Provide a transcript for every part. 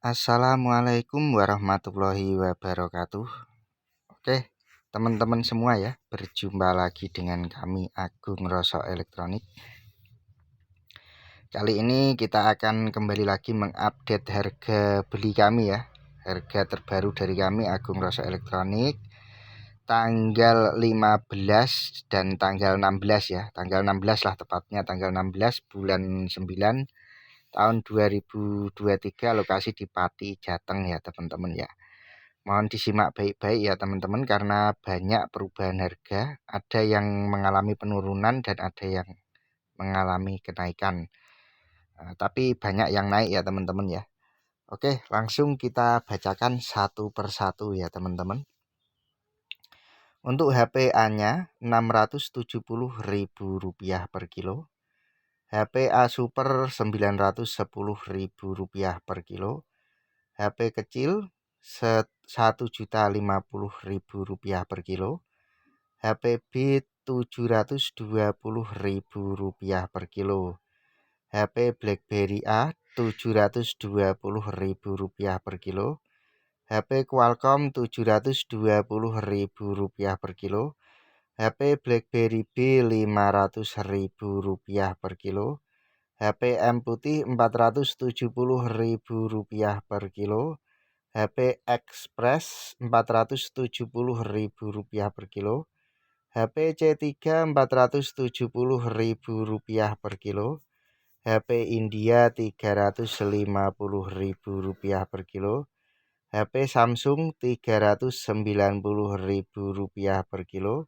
Assalamualaikum warahmatullahi wabarakatuh. Oke, teman-teman semua ya, berjumpa lagi dengan kami Agung Rosok Elektronik. Kali ini kita akan kembali lagi mengupdate harga beli kami ya. Harga terbaru dari kami Agung Rosok Elektronik tanggal 15 dan tanggal 16 ya. Tanggal 16 lah tepatnya, tanggal 16 bulan 9 tahun 2023, lokasi di Pati, Jateng ya teman-teman ya. Mohon disimak baik-baik ya teman-teman, karena banyak perubahan harga, ada yang mengalami penurunan dan ada yang mengalami kenaikan. Tapi banyak yang naik ya teman-teman ya. Oke, langsung kita bacakan satu persatu ya teman-teman. Untuk HP A-nya Rp670.000 per kilo. HP A Super Rp910.000 per kilo. HP kecil Rp1.050.000 per kilo. HP B Rp720.000 per kilo. HP BlackBerry A Rp720.000 per kilo. HP Qualcomm Rp720.000 per kilo. HP BlackBerry B Rp500.000 per kilo. HP M Putih Rp470.000 per kilo. HP Express Rp470.000 per kilo. HP C3 Rp470.000 per kilo. HP India Rp350.000 per kilo. HP Samsung Rp390.000 per kilo.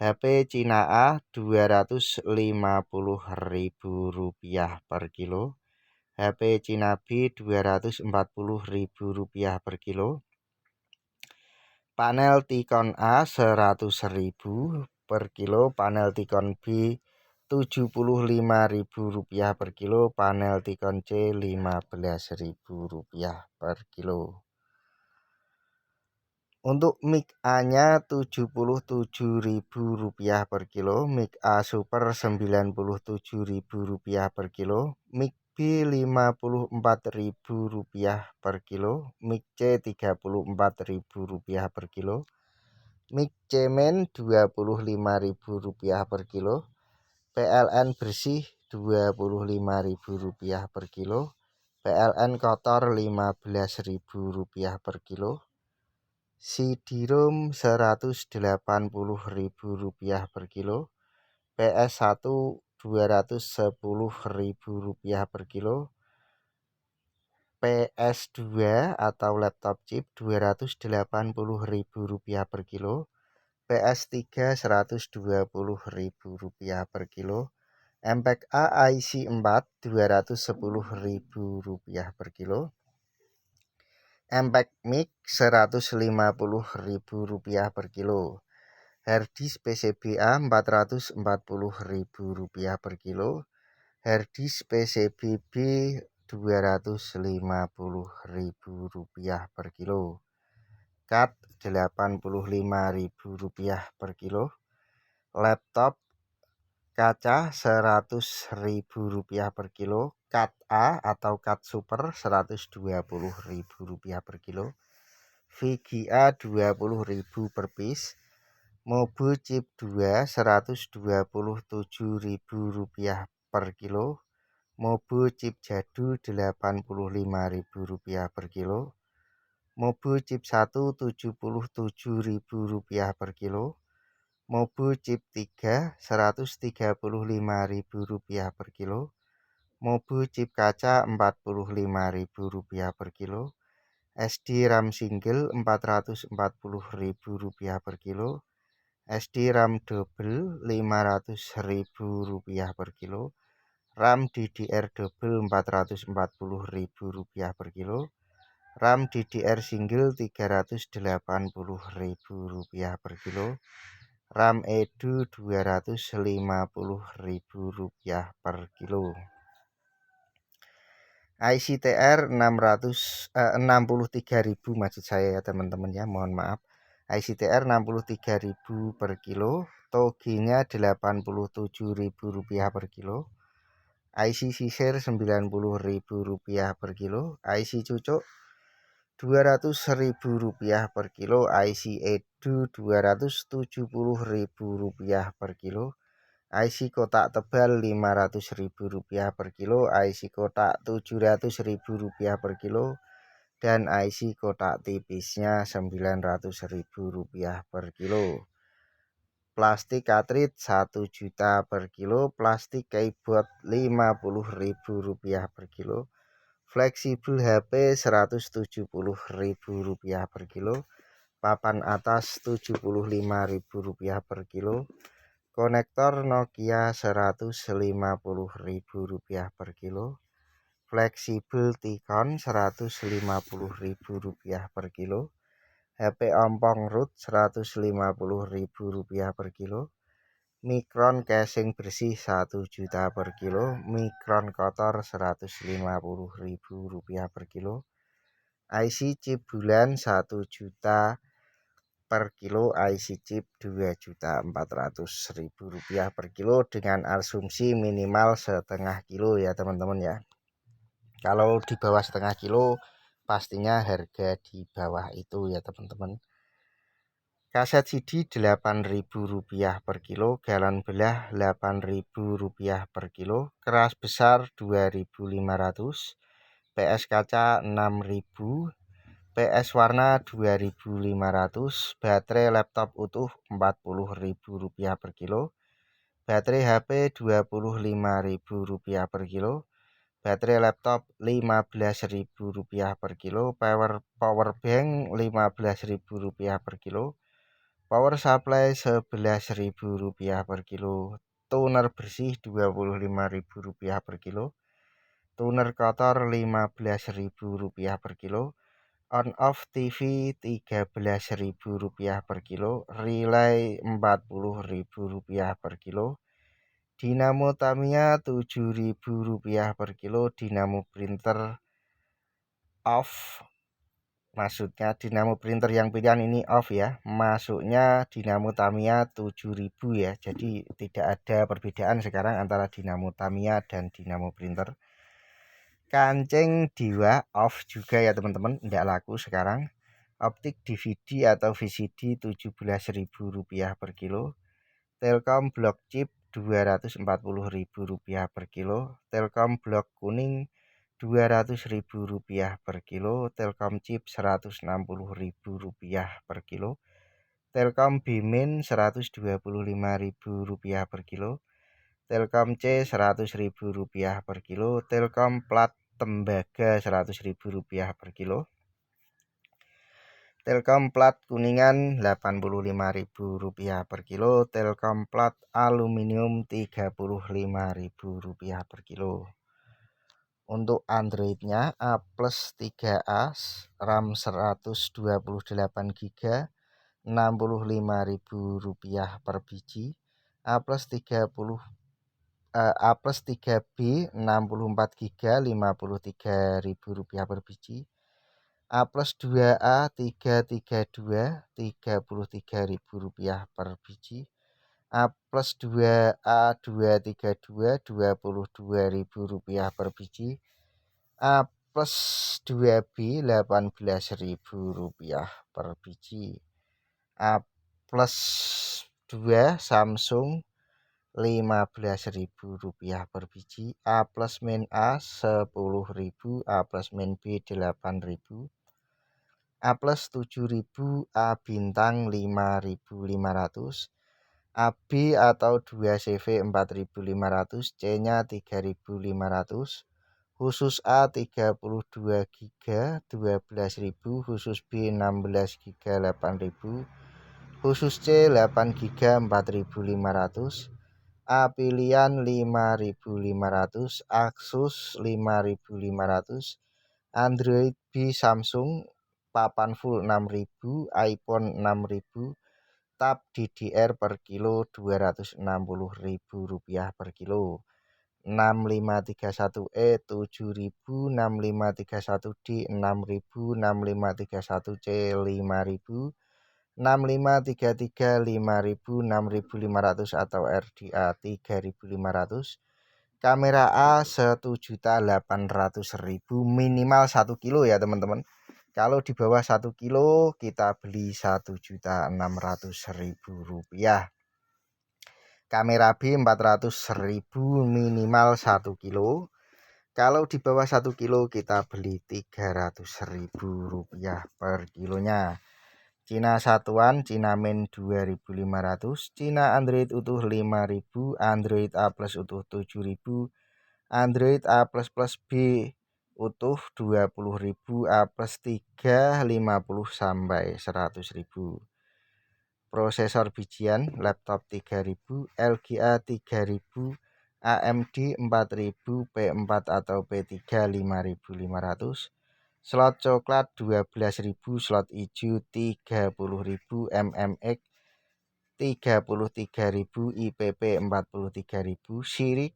HP Cina A Rp250.000 per kilo. HP Cina B Rp240.000 per kilo. Panel Tikon A Rp100.000 per kilo. Panel Tikon B Rp75.000 per kilo. Panel Tikon C Rp15.000 per kilo. Untuk mic A-nya Rp77.000 per kilo. Mic A Super Rp97.000 per kilo. Mic B Rp54.000 per kilo. Mic C Rp34.000 per kilo. Mic C Main Rp25.000 per kilo. PLN bersih Rp25.000 per kilo. PLN kotor Rp15.000 per kilo. CD-ROM Rp180.000 per kilo. PS1 Rp210.000 per kilo. PS2 atau laptop chip Rp280.000 per kilo. PS3 Rp120.000 per kilo. MPEG A IC4 Rp210.000 per kilo. MPEG Mic Rp150.000 per kilo. Harddisk PCBA Rp440.000 per kilo. Harddisk PCBB Rp250.000 per kilo. CAT Rp85.000 per kilo. Laptop kaca Rp100.000 per kilo. CAT A atau CAT Super Rp120.000 per kilo. VGA Rp20.000 per piece. Mobu chip 2 Rp127.000 per kilo. Mobu chip jadu Rp85.000 per kilo. Mobu chip 1 Rp77.000 per kilo. Mobu chip 3 Rp135.000 per kilo. Mobu chip kaca Rp45.000 per kilo. SD RAM single Rp440.000 per kilo. SD RAM double Rp500.000 per kilo. RAM DDR double Rp440.000 per kilo. RAM DDR single Rp380.000 per kilo. RAM Edu Rp250.000 per kilo. ICTR 63.000 maksud saya ya teman-teman ya, mohon maaf. ICTR 63.000 per kilo. Toginya Rp87.000 per kilo. IC sisir Rp90.000 per kilo, IC cucuk Rp200.000 per kilo, IC edu Rp270.000 per kilo, IC kotak tebal Rp500.000 per kilo, IC kotak Rp700.000 per kilo, dan IC kotak tipisnya Rp900.000 per kilo. Plastik katrit 1 juta per kilo, plastik keyboard Rp50.000 per kilo, fleksibel HP Rp170.000 per kilo, papan atas Rp75.000 per kilo, konektor Nokia Rp150.000 per kilo, fleksibel Tikon Rp150.000 per kilo, HP ompong root Rp150.000 per kilo, Micron casing bersih 1 juta per kilo, Micron kotor Rp150.000 per kilo, IC chip bulan 1 juta per kilo, IC chip Rp2.400.000 per kilo dengan asumsi minimal setengah kilo ya teman-teman ya. Kalau di bawah setengah kilo pastinya harga di bawah itu ya teman-teman. Kaset CD Rp8.000 per kilo, galon belah Rp8.000 per kilo, keras besar Rp2.500, PS kaca Rp6.000, PS warna Rp2.500, baterai laptop utuh Rp40.000 per kilo, baterai HP Rp25.000 per kilo, baterai laptop Rp15.000 per kilo, power bank Rp15.000 per kilo, power supply Rp11.000 per kilo, toner bersih Rp25.000 per kilo, toner kotor Rp15.000 per kilo, on off TV Rp13.000 per kilo, relay Rp40.000 per kilo, dinamo Tamiya Rp7.000 per kilo, dinamo printer off, maksudnya dinamo printer yang pilihan ini off ya, masuknya dinamo Tamiya 7.000 ya, jadi tidak ada perbedaan sekarang antara dinamo Tamiya dan dinamo printer. Kancing Dewa off juga ya teman-teman, tidak laku sekarang. Optik DVD atau VCD Rp17.000 per kilo, Telkom blok chip Rp240.000 per kilo, Telkom blok kuning Rp200.000 per kilo, Telkom chip Rp160.000 per kilo, Telkom Bimin Rp125.000 per kilo, Telkom C Rp100.000 per kilo, Telkom plat tembaga Rp100.000 per kilo, Telkom plat kuningan Rp85.000 per kilo, Telkom plat aluminium Rp35.000 per kilo. Untuk Androidnya A plus 3A, RAM 128GB, Rp65.000 per biji, A plus 3B 64GB, Rp53.000 per biji, A plus 2A 332 Rp33.000 per biji, A plus 2A 232 Rp22.000 per biji, A plus 2B Rp18.000 per biji, A plus 2 Samsung Rp15.000 per biji, A plus min A Rp10.000, A plus min B Rp8.000, A plus 7.000, A bintang Rp5.500, AB atau 2CV Rp4.500, C-nya Rp3.500, khusus A 32GB Rp12.000, khusus B 16GB Rp8.000, khusus C 8GB Rp4.500, A pilihan Rp5.500, Asus Rp5.500, Android B Samsung, papan full Rp6.000, iPhone Rp6.000, tab DDR per kilo Rp260.000 per kilo, 6531E 7.000, 6531D 6.000, 6531C 5.000, 6533 5.000, 6.500 atau RDA 3.500, Kamera A 1.800.000 minimal 1 kilo ya teman-teman. Kalau di bawah 1 kilo kita beli 1.600.000 rupiah. Kamera B 400.000 minimal 1 kilo. Kalau di bawah 1 kilo kita beli 300.000 rupiah per kilonya. Cina satuan, Cina Min 2.500, Cina Android utuh 5.000, Android A plus utuh 7.000, Android A plus plus B utuh 20.000, A plus 3 50 sampai 100.000. Prosesor bijian laptop 3.000, LGA 3.000, AMD 4.000, P4 atau P3 5.500, slot coklat 12.000, slot hijau 30.000, MMX 33.000, IPP 43.000, Sirik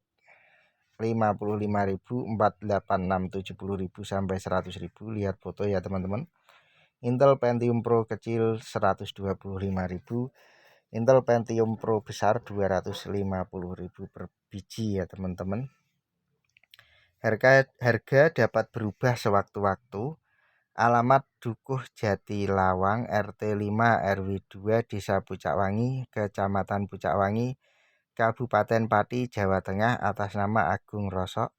55.000, 486 70.000 sampai 100.000. Lihat foto ya teman-teman. Intel Pentium Pro kecil 125.000, Intel Pentium Pro besar 250.000 per biji ya teman-teman. Harga dapat berubah sewaktu-waktu. Alamat Dukuh Jati Lawang, RT 5 RW 2, Desa Pucakwangi, Kecamatan Pucakwangi, Kabupaten Pati, Jawa Tengah, atas nama Agung Rosok.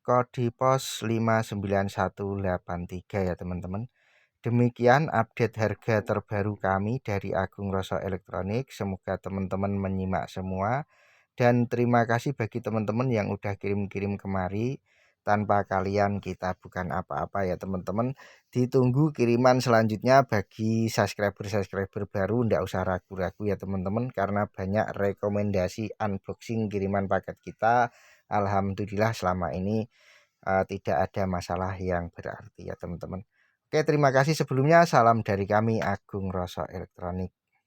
Kode pos 59183 ya teman-teman. Demikian update harga terbaru kami dari Agung Rosok Elektronik. Semoga teman-teman menyimak semua. Dan terima kasih bagi teman-teman yang udah kirim-kirim kemari. Tanpa kalian kita bukan apa-apa ya teman-teman. Ditunggu kiriman selanjutnya bagi subscriber baru. Nggak usah ragu-ragu ya teman-teman. Karena banyak rekomendasi unboxing kiriman paket kita. Alhamdulillah selama ini tidak ada masalah yang berarti ya teman-teman. Oke, terima kasih sebelumnya. Salam dari kami Agung Rosok Elektronik.